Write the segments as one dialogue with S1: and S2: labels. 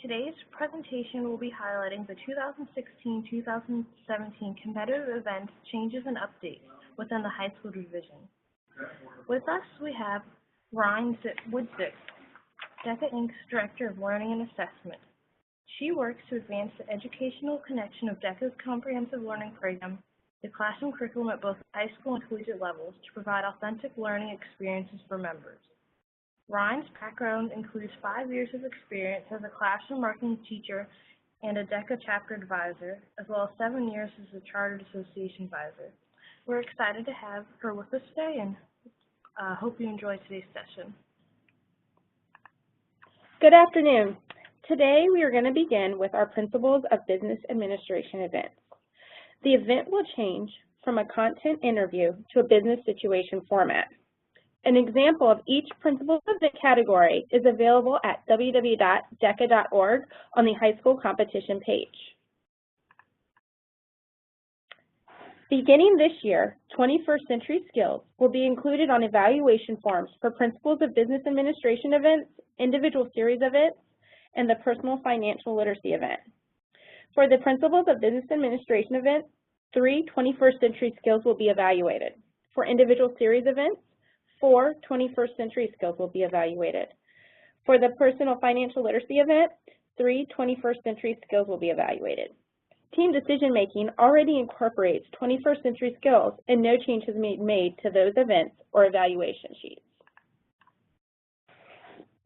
S1: Today's presentation will be highlighting the 2016-2017 competitive events, changes, and updates within the high school division. With us, we have Ryan Woodsick, DECA Inc.'s Director of Learning and Assessment. She works to advance the educational connection of DECA's comprehensive learning program, the classroom curriculum at both high school and collegiate levels, to provide authentic learning experiences for members. Ryan's background includes 5 years of experience as a classroom marketing teacher and a DECA chapter advisor, as well as 7 years as a chartered association advisor. We're excited to have her with us today and hope you enjoy today's session.
S2: Good afternoon. Today we are going to begin with our Principles of Business Administration events. The event will change from a content interview to a business situation format. An example of each Principles of the category is available at www.deca.org on the high school competition page. Beginning this year, 21st Century Skills will be included on evaluation forms for Principles of Business Administration events, individual series events, and the Personal Financial Literacy event. For the Principles of Business Administration events, 3 21st Century Skills will be evaluated. For individual series events, 4 21st Century Skills will be evaluated. For the Personal Financial Literacy event, 3 21st Century Skills will be evaluated. Team decision-making already incorporates 21st Century Skills, and no change has been made to those events or evaluation sheets.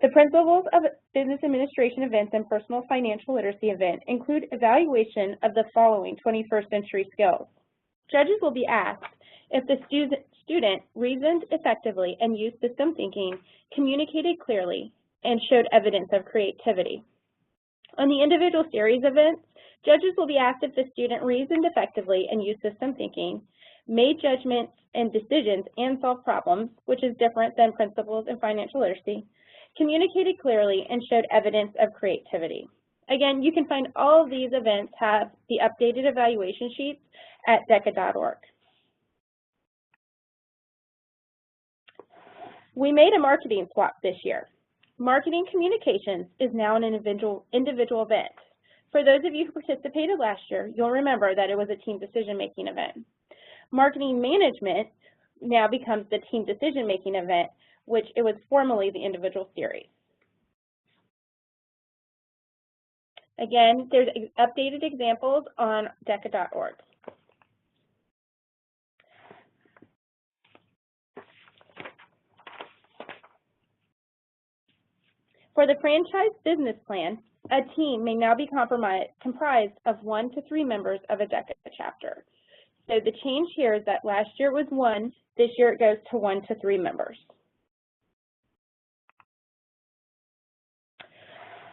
S2: The Principles of Business Administration events and Personal Financial Literacy event include evaluation of the following 21st Century Skills. Judges will be asked if the student reasoned effectively and used system thinking, communicated clearly, and showed evidence of creativity. On the individual series events, judges will be asked if the student reasoned effectively and used system thinking, made judgments and decisions and solved problems, which is different than principles in financial literacy, communicated clearly, and showed evidence of creativity. Again, you can find all of these events have the updated evaluation sheets at deca.org. We made a marketing swap this year. Marketing communications is now an individual event. For those of you who participated last year, you'll remember that it was a team decision-making event. Marketing management now becomes the team decision-making event, which it was formerly the individual series. Again, there's updated examples on deca.org. For the franchise business plan, a team may now be comprised of 1 to 3 members of a DECA chapter. So the change here is that last year it was 1, this year it goes to 1 to 3 members.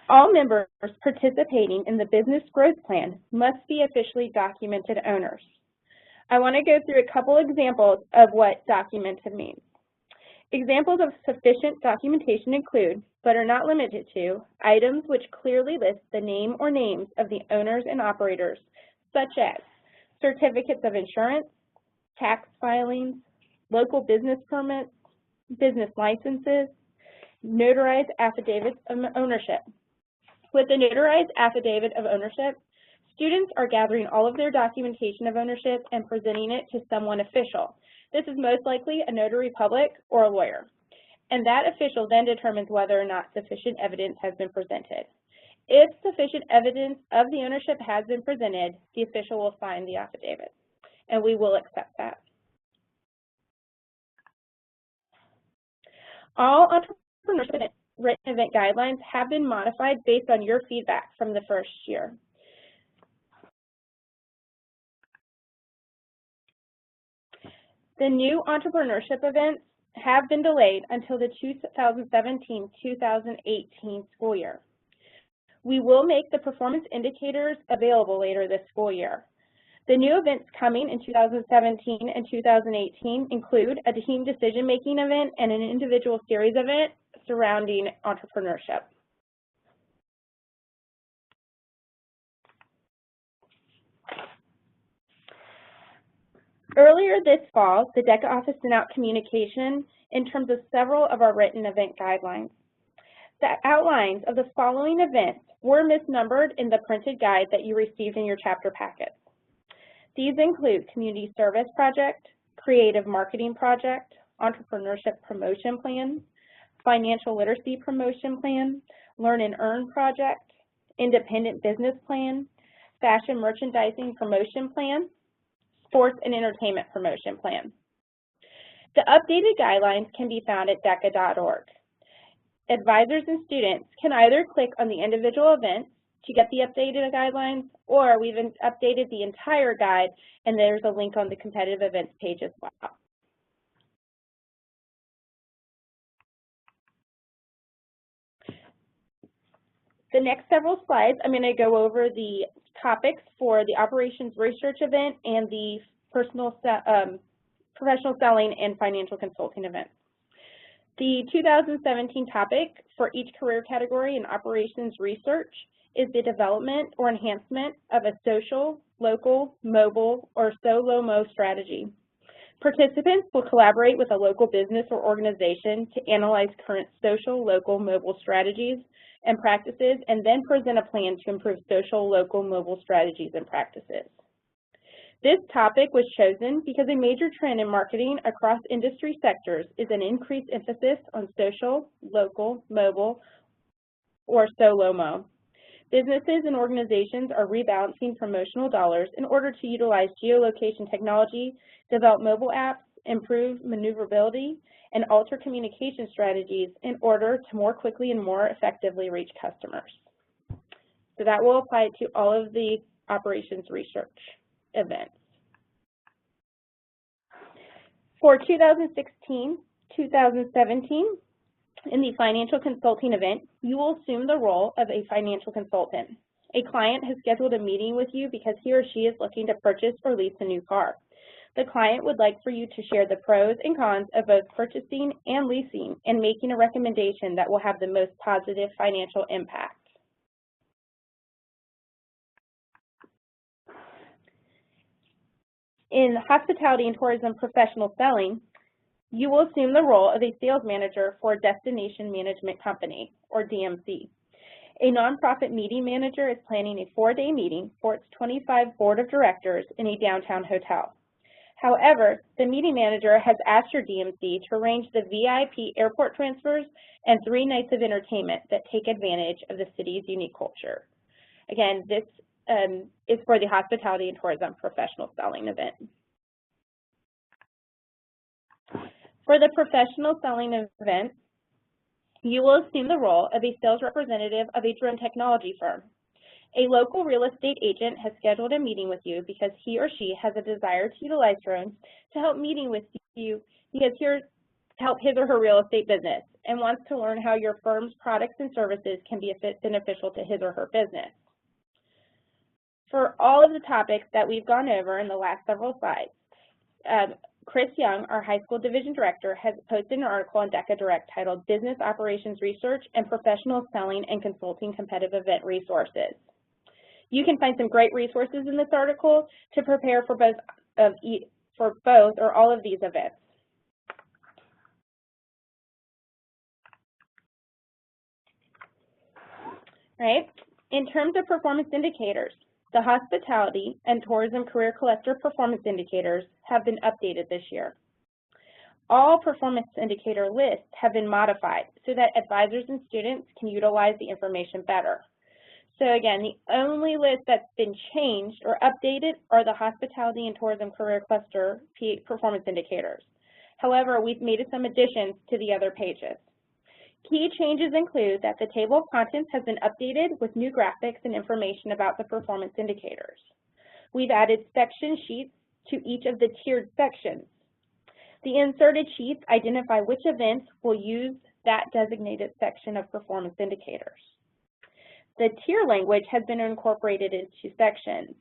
S2: All members participating in the business growth plan must be officially documented owners. I want to go through a couple examples of what documented means. Examples of sufficient documentation include, but are not limited to, items which clearly list the name or names of the owners and operators, such as certificates of insurance, tax filings, local business permits, business licenses, notarized affidavits of ownership. With the notarized affidavit of ownership, students are gathering all of their documentation of ownership and presenting it to someone official. This is most likely a notary public or a lawyer, and that official then determines whether or not sufficient evidence has been presented. If sufficient evidence of the ownership has been presented, the official will sign the affidavit, and we will accept that. All entrepreneurship written event guidelines have been modified based on your feedback from the first year. The new entrepreneurship events have been delayed until the 2017-2018 school year. We will make the performance indicators available later this school year. The new events coming in 2017 and 2018 include a team decision-making event and an individual series event surrounding entrepreneurship. Earlier this fall, the DECA office sent out communication in terms of several of our written event guidelines. The outlines of the following events were misnumbered in the printed guide that you received in your chapter packets. These include Community Service Project, Creative Marketing Project, Entrepreneurship Promotion Plan, Financial Literacy Promotion Plan, Learn and Earn Project, Independent Business Plan, Fashion Merchandising Promotion Plan, Sports and Entertainment Promotion Plan. The updated guidelines can be found at DECA.org. Advisors and students can either click on the individual events to get the updated guidelines, or we've updated the entire guide, and there's a link on the competitive events page as well. The next several slides, I'm going to go over the topics for the operations research event and the professional selling and financial consulting event. The 2017 topic for each career category in operations research is the development or enhancement of a social, local, mobile, or SO-LOMO strategy. Participants will collaborate with a local business or organization to analyze current social, local, mobile strategies and practices, and then present a plan to improve social, local, mobile strategies and practices. This topic was chosen because a major trend in marketing across industry sectors is an increased emphasis on social, local, mobile, or SO-LOMO. Businesses and organizations are rebalancing promotional dollars in order to utilize geolocation technology, develop mobile apps, improve maneuverability, and alter communication strategies in order to more quickly and more effectively reach customers. So that will apply to all of the operations research events. For 2016-2017, in the financial consulting event, you will assume the role of a financial consultant. A client has scheduled a meeting with you because he or she is looking to purchase or lease a new car. The client would like for you to share the pros and cons of both purchasing and leasing and making a recommendation that will have the most positive financial impact. In hospitality and tourism professional selling, you will assume the role of a sales manager for a destination management company, or DMC. A nonprofit meeting manager is planning a 4-day meeting for its 25 board of directors in a downtown hotel. However, the meeting manager has asked your DMC to arrange the VIP airport transfers and 3 nights of entertainment that take advantage of the city's unique culture. Again, this is for the hospitality and tourism professional selling event. For the professional selling event, you will assume the role of a sales representative of a drone technology firm. A local real estate agent has scheduled a meeting with you because he or she has a desire to utilize drones to help meeting with you because to help his or her real estate business and wants to learn how your firm's products and services can be beneficial to his or her business. For all of the topics that we've gone over in the last several slides, Chris Young, our high school division director, has posted an article on DECA Direct titled Business Operations Research and Professional Selling and Consulting Competitive Event Resources. You can find some great resources in this article to prepare for both or all of these events. Right? In terms of performance indicators, the Hospitality and Tourism Career Collector performance indicators have been updated this year. All performance indicator lists have been modified so that advisors and students can utilize the information better. So again, the only list that's been changed or updated are the Hospitality and Tourism Career Cluster performance indicators. However, we've made some additions to the other pages. Key changes include that the table of contents has been updated with new graphics and information about the performance indicators. We've added section sheets to each of the tiered sections. The inserted sheets identify which events will use that designated section of performance indicators. The tier language has been incorporated into sections.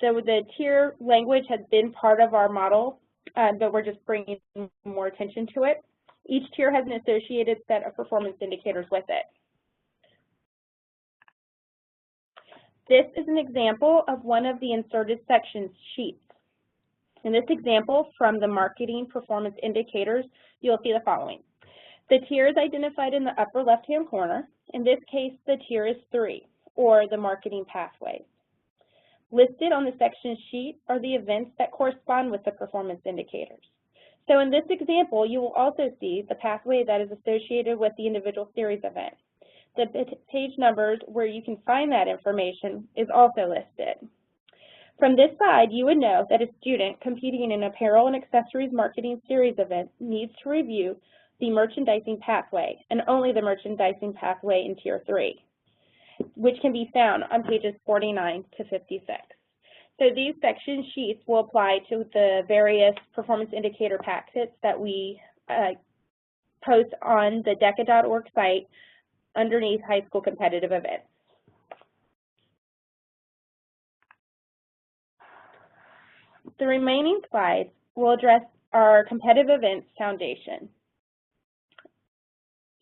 S2: So the tier language has been part of our model, but we're just bringing more attention to it. Each tier has an associated set of performance indicators with it. This is an example of one of the inserted sections sheets. In this example, from the marketing performance indicators, you'll see the following. The tier is identified in the upper left-hand corner. In this case, the tier is 3, or the marketing pathways. Listed on the section sheet are the events that correspond with the performance indicators. So in this example, you will also see the pathway that is associated with the individual series event. The page numbers where you can find that information is also listed. From this side, you would know that a student competing in an apparel and accessories marketing series event needs to review the merchandising pathway, and only the merchandising pathway in Tier 3, which can be found on pages 49 to 56. So these section sheets will apply to the various performance indicator packets that we post on the DECA.org site underneath high school competitive events. The remaining slides will address our competitive events foundation.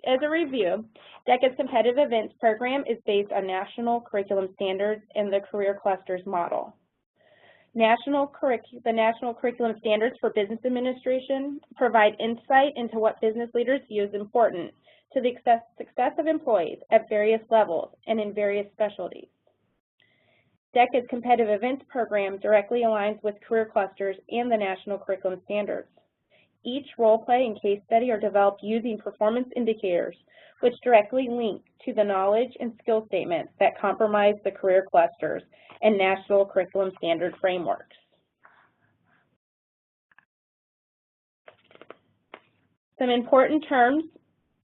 S2: As a review, DECA's competitive events program is based on national curriculum standards and the career clusters model. The national curriculum standards for business administration provide insight into what business leaders view as important to the success of employees at various levels and in various specialties. DECA's competitive events program directly aligns with career clusters and the national curriculum standards. Each role play and case study are developed using performance indicators, which directly link to the knowledge and skill statements that comprise the career clusters and national curriculum standard frameworks. Some important terms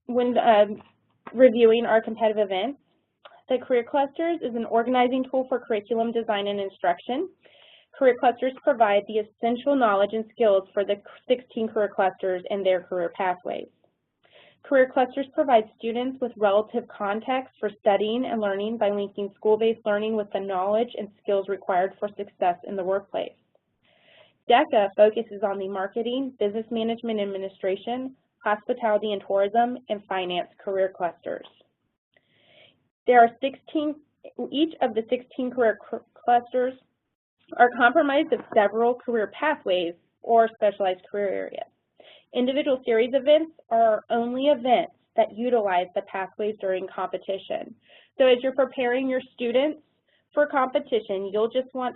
S2: when reviewing our competitive events. The career clusters is an organizing tool for curriculum design and instruction. Career clusters provide the essential knowledge and skills for the 16 career clusters and their career pathways. Career clusters provide students with relative context for studying and learning by linking school-based learning with the knowledge and skills required for success in the workplace. DECA focuses on the marketing, business management and administration, hospitality and tourism, and finance career clusters. There are each of the 16 career clusters are comprised of several career pathways or specialized career areas. Individual series events are only events that utilize the pathways during competition. So as you're preparing your students for competition, you'll just want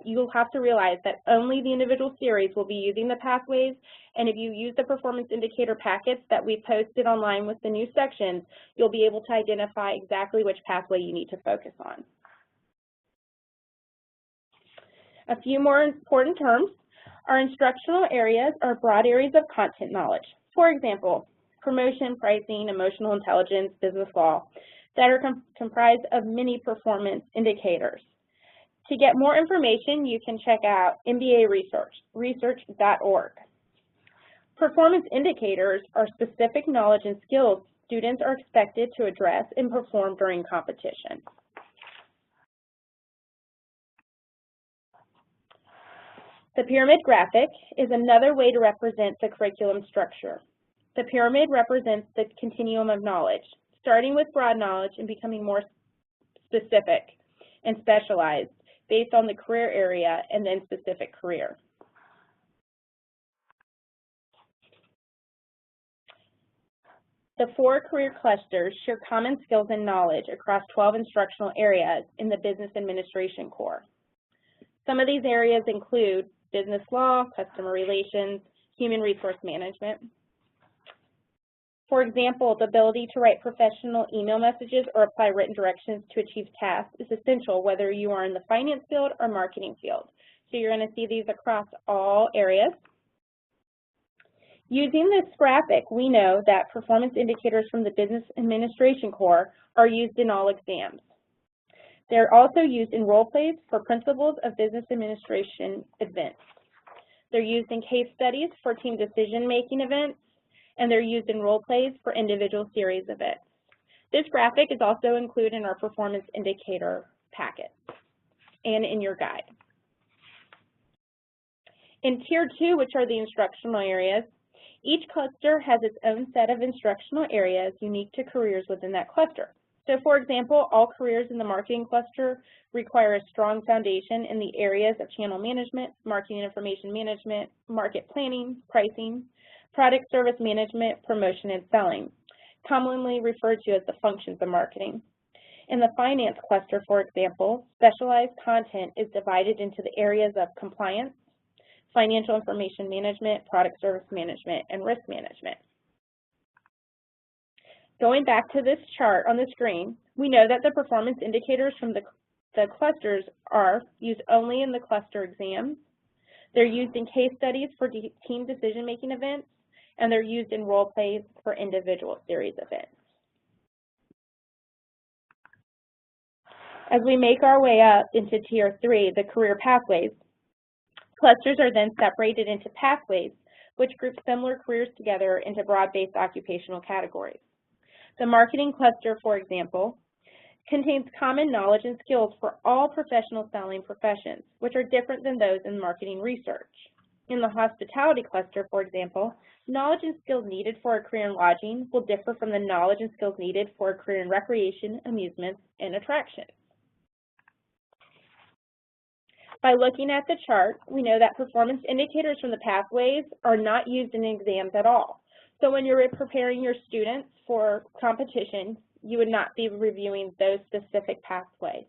S2: you'll have to realize that only the individual series will be using the pathways, and if you use the performance indicator packets that we posted online with the new sections, you'll be able to identify exactly which pathway you need to focus on. A few more important terms. Our instructional areas are broad areas of content knowledge. For example, promotion, pricing, emotional intelligence, business law, that are comprised of many performance indicators. To get more information, you can check out MBA Research, research.org. Performance indicators are specific knowledge and skills students are expected to address and perform during competition. The pyramid graphic is another way to represent the curriculum structure. The pyramid represents the continuum of knowledge, starting with broad knowledge and becoming more specific and specialized based on the career area and then specific career. The 4 career clusters share common skills and knowledge across 12 instructional areas in the business administration core. Some of these areas include business law, customer relations, human resource management. For example, the ability to write professional email messages or apply written directions to achieve tasks is essential whether you are in the finance field or marketing field. So you're going to see these across all areas. Using this graphic, we know that performance indicators from the business administration core are used in all exams. They're also used in role plays for principles of business administration events. They're used in case studies for team decision-making events, and they're used in role plays for individual series events. This graphic is also included in our performance indicator packet and in your guide. In Tier 2, which are the instructional areas, each cluster has its own set of instructional areas unique to careers within that cluster. So for example, all careers in the marketing cluster require a strong foundation in the areas of channel management, marketing information management, market planning, pricing. product service management, promotion, and selling, commonly referred to as the functions of marketing. In the finance cluster, for example, specialized content is divided into the areas of compliance, financial information management, product service management, and risk management. Going back to this chart on the screen, we know that the performance indicators from the clusters are used only in the cluster exams, they're used in case studies for team decision-making events, and they're used in role plays for individual series events. As we make our way up into Tier 3, the career pathways, clusters are then separated into pathways, which group similar careers together into broad-based occupational categories. The marketing cluster, for example, contains common knowledge and skills for all professional selling professions, which are different than those in marketing research. In the hospitality cluster, for example, knowledge and skills needed for a career in lodging will differ from the knowledge and skills needed for a career in recreation, amusements, and attractions. By looking at the chart, we know that performance indicators from the pathways are not used in exams at all. So when you're preparing your students for competition, you would not be reviewing those specific pathways.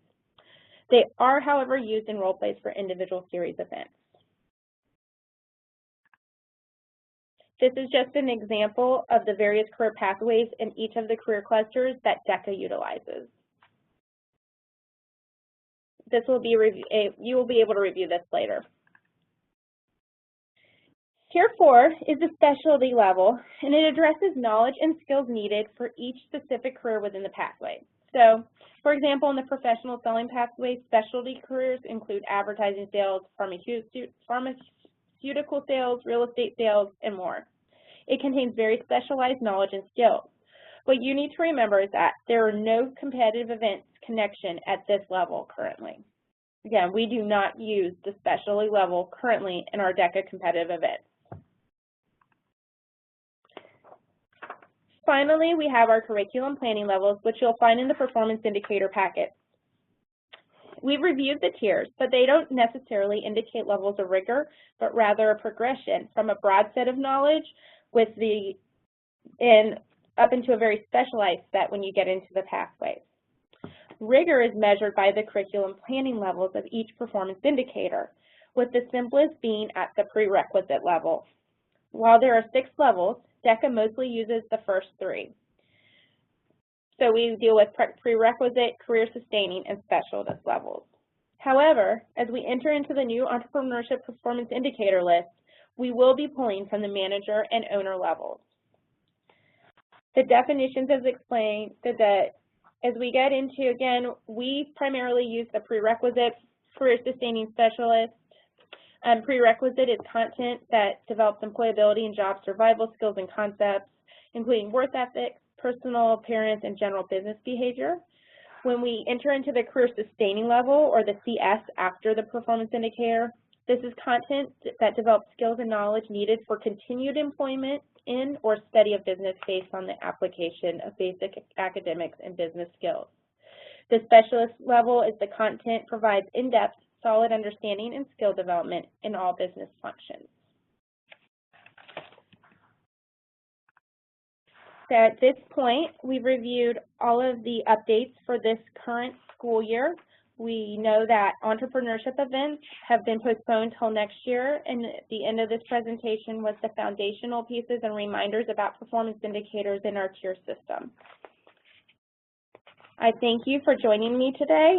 S2: They are, however, used in role plays for individual series events. This is just an example of the various career pathways in each of the career clusters that DECA utilizes. This will be you will be able to review this later. Tier 4 is the specialty level, and it addresses knowledge and skills needed for each specific career within the pathway. So, for example, in the professional selling pathway, specialty careers include advertising sales, pharmaceutical sales, real estate sales, and more. It contains very specialized knowledge and skills. What you need to remember is that there are no competitive events connection at this level currently. Again, we do not use the specialty level currently in our DECA competitive events. Finally, we have our curriculum planning levels, which you'll find in the performance indicator packet. We've reviewed the tiers, but they don't necessarily indicate levels of rigor, but rather a progression from a broad set of knowledge up into a very specialized set when you get into the pathways. Rigor is measured by the curriculum planning levels of each performance indicator, with the simplest being at the prerequisite level. While there are 6 levels, DECA mostly uses the first 3. So we deal with prerequisite, career sustaining, and specialist levels. However, as we enter into the new entrepreneurship performance indicator list, we will be pulling from the manager and owner levels. The definitions as explained, as we get into, again, we primarily use the prerequisite, career sustaining specialist. Prerequisite is content that develops employability and job survival skills and concepts, including work ethics, personal appearance, and general business behavior. When we enter into the career sustaining level, or the CS after the performance indicator, this is content that develops skills and knowledge needed for continued employment in or study of business based on the application of basic academics and business skills. The specialist level is the content provides in-depth, solid understanding and skill development in all business functions. So at this point, we've reviewed all of the updates for this current school year. We know that entrepreneurship events have been postponed till next year, and at the end of this presentation was the foundational pieces and reminders about performance indicators in our tier system. I thank you for joining me today.